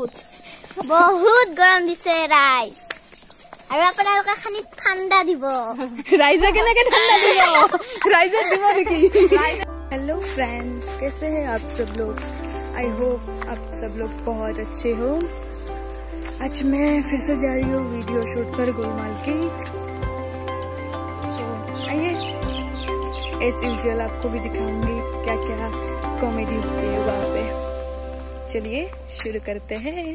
बहुत गरम दिसे राइस আৰু আপোনালোকে খানি ঠাণ্ডা দিব राइजा केनेके ठंडा दिबो राइजा दिबो नेकी हेलो फ्रेंड्स कैसे हैं आप सब लोग आई होप आप सब लोग बहुत अच्छे हो आज मैं फिर से जा रही हूँ वीडियो शूट पर गोलमाल की तो आइए एज यूजुअल आपको भी दिखाऊंगी क्या क्या कॉमेडी होती है वहाँ पे चलिए शुरू करते हैं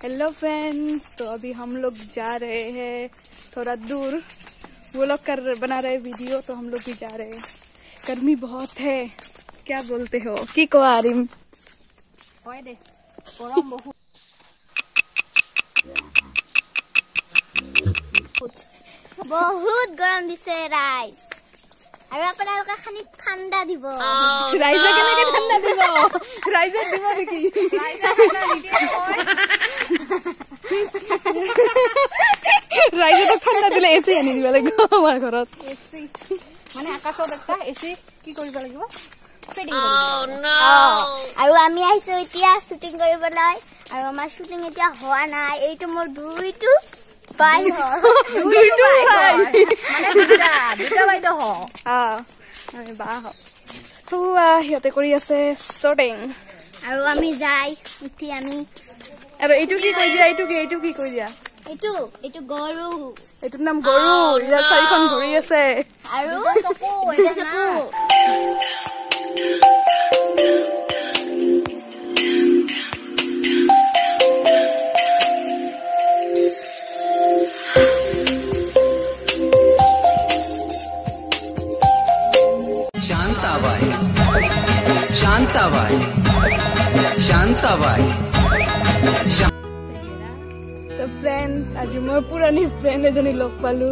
हेलो फ्रेंड्स तो अभी हम लोग जा रहे हैं थोड़ा दूर वो लोग बना रहे वीडियो तो हम लोग भी जा रहे हैं गर्मी बहुत है क्या बोलते हो की को आरिम होय दे गरम बहुत गरम दिसे राइस আৰু আপোনালোকে খানি ঠাণ্ডা দিব राइजा केनेके ठंडा दिबो राइजा दिबो नेकी राइजा ঠাণ্ডা নিদিয়ে হয় राइजा तो ठंडा दिले एसी आनि दिबा লাগিব আমাৰ ঘৰত एसी মানে আকাশত একটা एसी কি কৰিব লাগিব ফিটিং কৰিব আৰু আমি আহিছো এতিয়া শুটিং কৰিবলৈ আৰু আমাৰ শুটিং এতিয়া হোৱা নাই এইটো মোৰ দুইটো বাই হয় দুইটো বাই মানে দুটা বাই দ হ আমি বা হ তো হিতে কৰি আছে শুটিং আৰু আমি যাই উঠি আমি আৰু এইটো কি কৈ দিয়া এইটো কি কৈ দিয়া এইটো গৰু এইটোৰ নাম গৰু ইয়াৰ চাৰিখন ঘূৰি আছে আৰু চকু এটা চকু शांताबाई तो फ्रेंड्स आज मोर पुरानी फ्रेंड एजनी लग पालू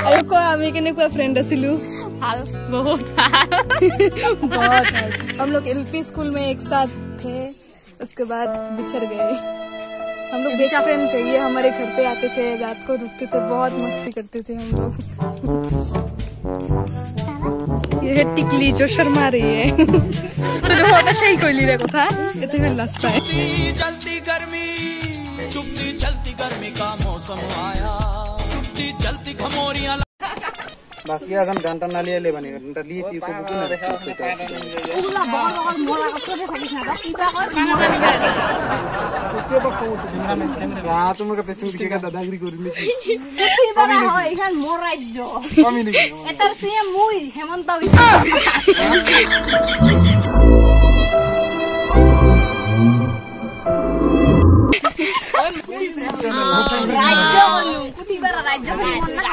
আৰু কোৱা আমি কেনেকুৱা ফ্ৰেন্ড আছিলো ভাল बहुत हम लोग एलपी स्कूल में एक साथ थे उसके बाद बिछड़ गए हम लोग बेस्ट फ्रेंड थे ये हमारे घर पे आते थे रात को रुकते थे बहुत मस्ती करते थे हम लोग ये है टिकली जो शर्मा रही है तो जो होता सही कोई लीरे को था इतने में लास्ट है चलती गर्मी चुपती चलती गर्मी का मौसम आया चुपती चलती खमोरियां बाकी आज हम डंटा नाली ले बने डंटा ली थी को बुक ना उला बहुत और मोला कतो दे भागी ना कीटा और उते बको हां तुम का पेछ के दादागिरी करनी बाबा हो इखान मोर राज्य कमी नहीं एतर सीएम मुई हेमंत राज्य कुटी बारा राज्य मन ना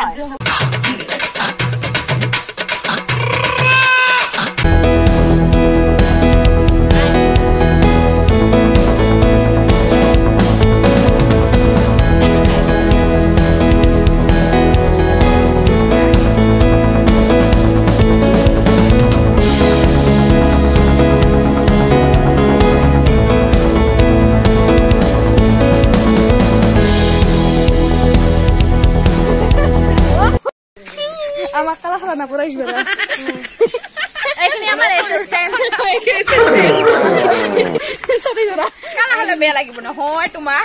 আমার কালা খালা না পড়াইস বেলা এখানে আমার অ্যাসিস্ট্যান্ট সরি জরা কালা হলে বেয়া লাগিব না হয় তোমা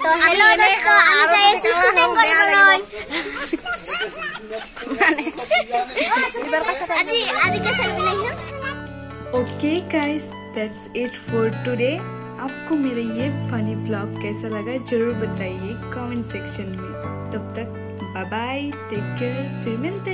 তো হ্যালো দোস্ত আমি যাই শুটিং কৰিবলৈ মানে আজি কে সেলফি নাই Okay guys, that's it for today. आपको मेरा ये फनी ब्लॉग कैसा लगा जरूर बताइए कमेंट सेक्शन में। तब तक बाय बाय, टेक केयर, फिर मिलते हैं।